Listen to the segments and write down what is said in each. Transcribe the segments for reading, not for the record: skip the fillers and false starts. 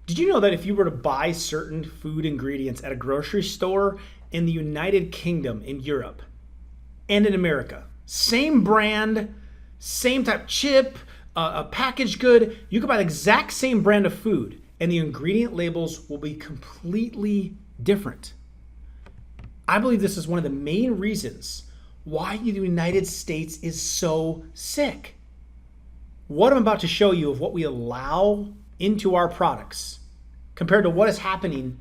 Did you know that if you were to buy certain food ingredients at a grocery store in the United Kingdom, in Europe, and in America, same brand, same type chip, a packaged good, you could buy the exact same brand of food and the ingredient labels will be completely different. I believe this is one of the main reasons why the United States is so sick. What I'm about to show you of what we allow into our products compared to what is happening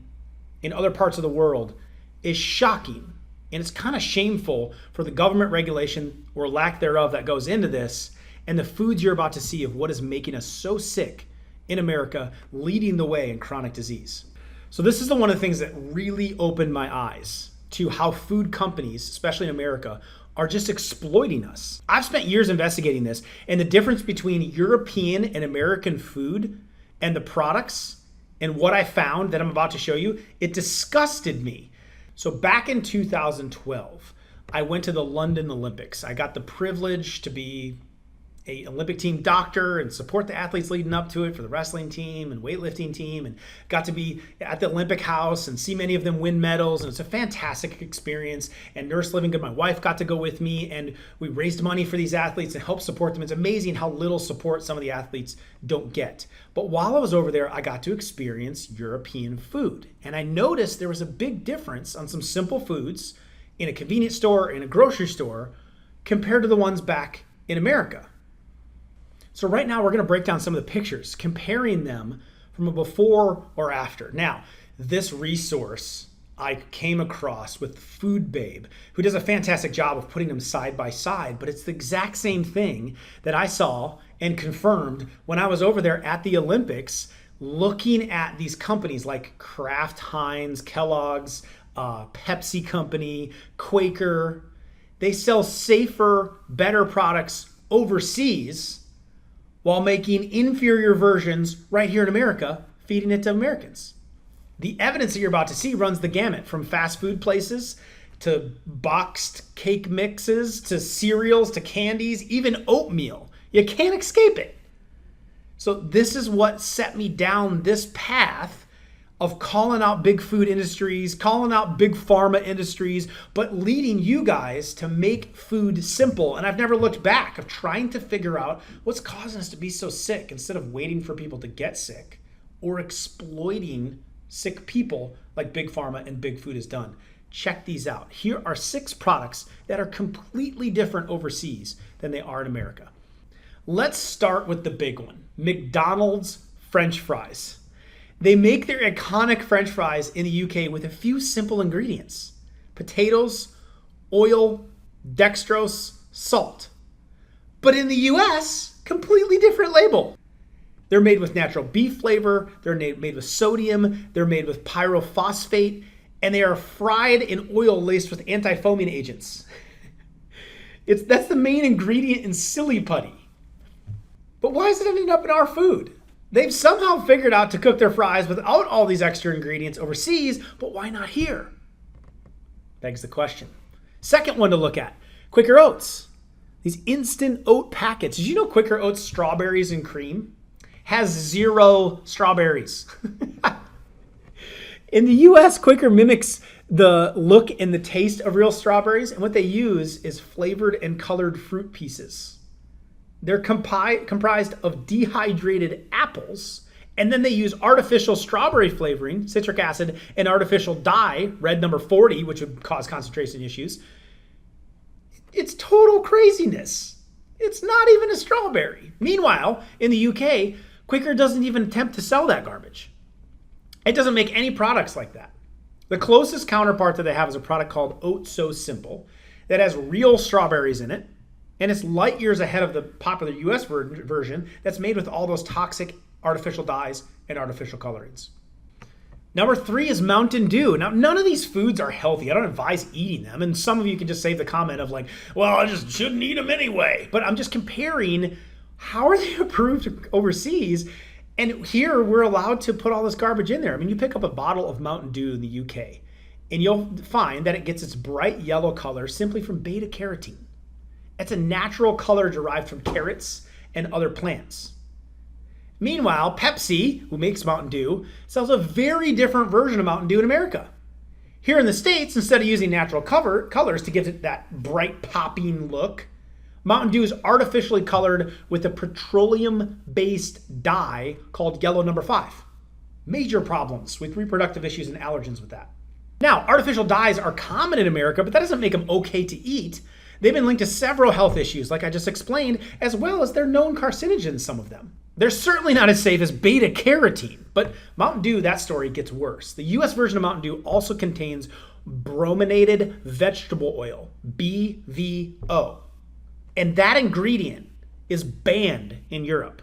in other parts of the world is shocking. And it's kind of shameful for the government regulation or lack thereof that goes into this and the foods you're about to see of what is making us so sick in America, leading the way in chronic disease. So this is one of the things that really opened my eyes to how food companies, especially in America, are just exploiting us. I've spent years investigating this and the difference between European and American food and the products and what I found that I'm about to show you, it disgusted me. So back in 2012, I went to the London Olympics. I got the privilege to be an Olympic team doctor and support the athletes leading up to it for the wrestling team and weightlifting team, and got to be at the Olympic house and see many of them win medals. And it's a fantastic experience. And Nurse Livingood, my wife, got to go with me, and we raised money for these athletes and helped support them. It's amazing how little support some of the athletes don't get. But while I was over there, I got to experience European food. And I noticed there was a big difference on some simple foods in a convenience store, in a grocery store, compared to the ones back in America. So right now we're going to break down some of the pictures, comparing them from a before or after. Now, this resource I came across with Food Babe, who does a fantastic job of putting them side by side, but it's the exact same thing that I saw and confirmed when I was over there at the Olympics, looking at these companies like Kraft, Heinz, Kellogg's, Pepsi Company, Quaker. They sell safer, better products overseas while making inferior versions right here in America, feeding it to Americans. The evidence that you're about to see runs the gamut from fast food places to boxed cake mixes to cereals to candies, even oatmeal. You can't escape it. So this is what set me down this path of calling out big food industries, calling out big pharma industries, but leading you guys to make food simple. And I've never looked back of trying to figure out what's causing us to be so sick instead of waiting for people to get sick or exploiting sick people like big pharma and big food has done. Check these out. Here are 6 products that are completely different overseas than they are in America. Let's start with the big one, McDonald's French fries. They make their iconic French fries in the UK with a few simple ingredients: potatoes, oil, dextrose, salt. But in the US, completely different label. They're made with natural beef flavor, they're made with sodium, they're made with pyrophosphate, and they are fried in oil laced with anti-foaming agents. That's the main ingredient in silly putty. But why is it ending up in our food? They've somehow figured out to cook their fries without all these extra ingredients overseas, but why not here? Begs the question. Second one to look at, Quaker Oats. These instant oat packets. Did you know Quaker Oats strawberries and cream has 0 strawberries? In the US, Quaker mimics the look and the taste of real strawberries, and what they use is flavored and colored fruit pieces. They're comprised of dehydrated apples, and then they use artificial strawberry flavoring, citric acid, and artificial dye, red number 40, which would cause concentration issues. It's total craziness. It's not even a strawberry. Meanwhile, in the UK, Quaker doesn't even attempt to sell that garbage. It doesn't make any products like that. The closest counterpart that they have is a product called Oat So Simple that has real strawberries in it, and it's light years ahead of the popular US version that's made with all those toxic artificial dyes and artificial colorings. Number 3 is Mountain Dew. Now, none of these foods are healthy. I don't advise eating them. And some of you can just save the comment of like, well, I just shouldn't eat them anyway. But I'm just comparing how are they approved overseas. And here we're allowed to put all this garbage in there. I mean, you pick up a bottle of Mountain Dew in the UK and you'll find that it gets its bright yellow color simply from beta carotene. It's a natural color derived from carrots and other plants. Meanwhile, Pepsi, who makes Mountain Dew, sells a very different version of Mountain Dew in America. Here in the States, instead of using natural colors to give it that bright popping look, Mountain Dew is artificially colored with a petroleum-based dye called yellow number 5. Major problems with reproductive issues and allergens with that. Now, artificial dyes are common in America, but that doesn't make them okay to eat. They've been linked to several health issues, like I just explained, as well as they're known carcinogens, some of them. They're certainly not as safe as beta carotene, but Mountain Dew, that story gets worse. The US version of Mountain Dew also contains brominated vegetable oil, BVO. And that ingredient is banned in Europe.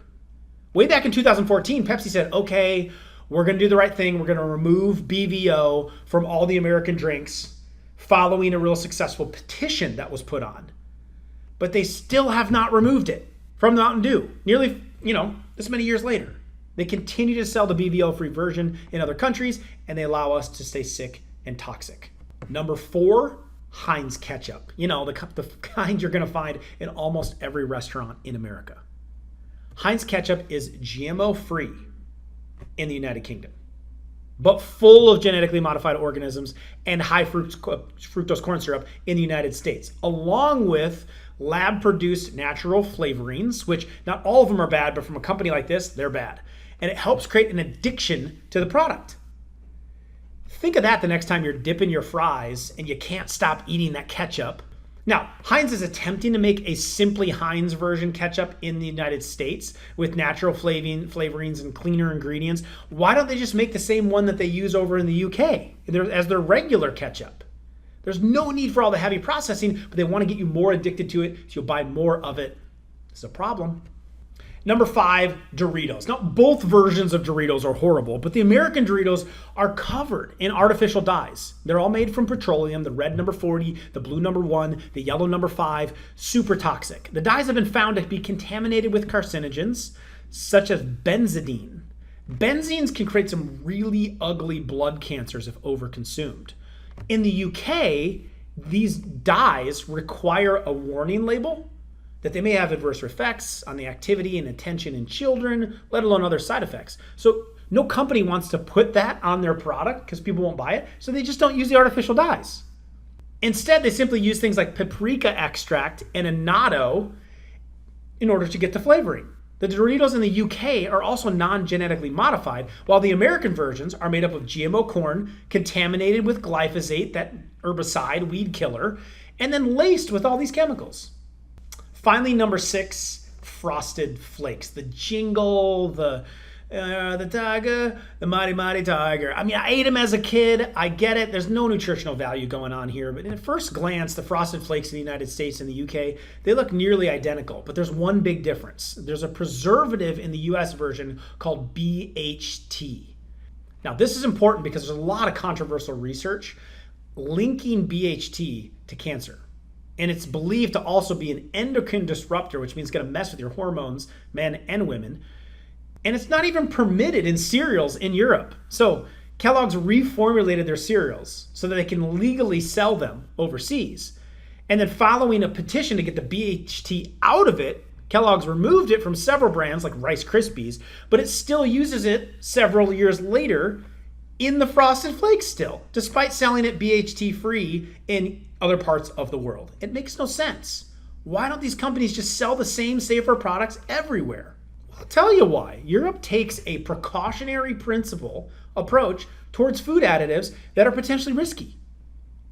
Way back in 2014, Pepsi said, okay, we're going to do the right thing. We're going to remove BVO from all the American drinks following a real successful petition that was put on. But they still have not removed it from Mountain Dew. Nearly, this many years later. They continue to sell the BVO-free version in other countries, and they allow us to stay sick and toxic. Number 4, HEINZ ketchup. The kind you're going to find in almost every restaurant in America. HEINZ ketchup is GMO-free in the United Kingdom, but full of genetically modified organisms and high fructose corn syrup in the United States, along with lab-produced natural flavorings, which not all of them are bad, but from a company like this, they're bad. And it helps create an addiction to the product. Think of that the next time you're dipping your fries and you can't stop eating that ketchup. Now, HEINZ is attempting to make a simply HEINZ version ketchup in the United States with natural flavorings and cleaner ingredients. Why don't they just make the same one that they use over in the UK as their regular ketchup? There's no need for all the heavy processing, but they want to get you more addicted to it, so you'll buy more of it. It's a problem. Number 5, Doritos. Now, both versions of Doritos are horrible, but the American Doritos are covered in artificial dyes. They're all made from petroleum, the red number 40, the blue number 1, the yellow number 5, super toxic. The dyes have been found to be contaminated with carcinogens, such as benzidine. Benzenes can create some really ugly blood cancers if overconsumed. In the UK, these dyes require a warning label that they may have adverse effects on the activity and attention in children, let alone other side effects. So no company wants to put that on their product because people won't buy it, so they just don't use the artificial dyes. Instead, they simply use things like paprika extract and annatto in order to get the flavoring. The Doritos in the UK are also non-genetically modified, while the American versions are made up of GMO corn contaminated with glyphosate, that herbicide, weed killer, and then laced with all these chemicals. Finally, number 6, Frosted Flakes. The jingle, the tiger, the mighty, mighty tiger. I mean, I ate them as a kid. I get it. There's no nutritional value going on here. But at first glance, the Frosted Flakes in the United States and the UK, they look nearly identical. But there's one big difference. There's a preservative in the US version called BHT. Now, this is important because there's a lot of controversial research linking BHT to cancer. And it's believed to also be an endocrine disruptor, which means it's going to mess with your hormones, men and women. And it's not even permitted in cereals in Europe. So Kellogg's reformulated their cereals so that they can legally sell them overseas. And then following a petition to get the BHT out of it, Kellogg's removed it from several brands like Rice Krispies, but it still uses it several years later in the Frosted Flakes still, despite selling it BHT free in other parts of the world. It makes no sense. Why don't these companies just sell the same safer products everywhere? I'll tell you why. Europe takes a precautionary principle approach towards food additives that are potentially risky.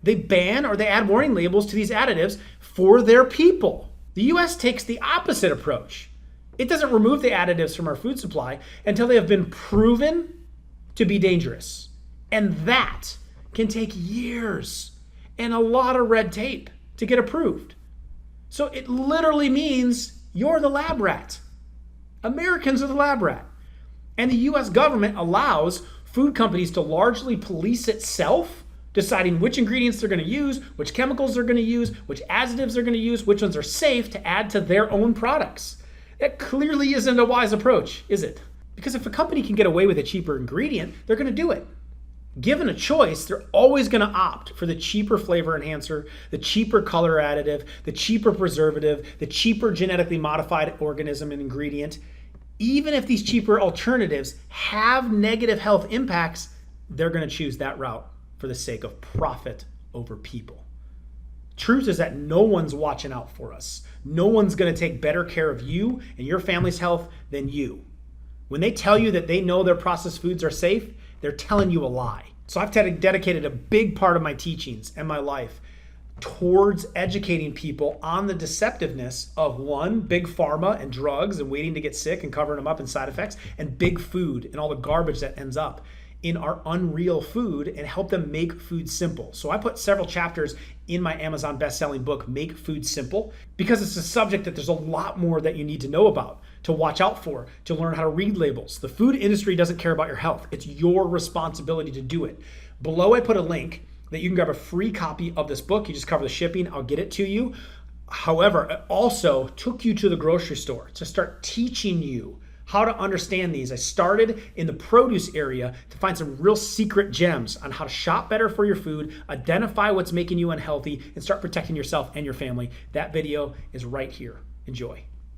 They ban or they add warning labels to these additives for their people. The US takes the opposite approach. It doesn't remove the additives from our food supply until they have been proven to be dangerous. And that can take years and a lot of red tape to get approved. So it literally means you're the lab rat. Americans are the lab rat. And the US government allows food companies to largely police itself, deciding which ingredients they're going to use, which chemicals they're going to use, which additives they're going to use, which ones are safe to add to their own products. That clearly isn't a wise approach, is it? Because if a company can get away with a cheaper ingredient, they're going to do it. Given a choice, they're always going to opt for the cheaper flavor enhancer, the cheaper color additive, the cheaper preservative, the cheaper genetically modified organism and ingredient. even if these cheaper alternatives have negative health impacts, they're going to choose that route for the sake of profit over people. Truth is that no one's watching out for us. No one's going to take better care of you and your family's health than you. When they tell you that they know their processed foods are safe, they're telling you a lie. So I've dedicated a big part of my teachings and my life towards educating people on the deceptiveness of, one, big pharma and drugs and waiting to get sick and covering them up in side effects, and big food and all the garbage that ends up in our unreal food, and help them make food simple. So I put several chapters in my Amazon best-selling book, Make Food Simple, because it's a subject that there's a lot more that you need to know about, to watch out for, to learn how to read labels. The food industry doesn't care about your health. It's your responsibility to do it. Below I put a link that you can grab a free copy of this book. You just cover the shipping, I'll get it to you. However, it also took you to the grocery store to start teaching you how to understand these. I started in the produce area to find some real secret gems on how to shop better for your food, identify what's making you unhealthy, and start protecting yourself and your family. That video is right here. Enjoy.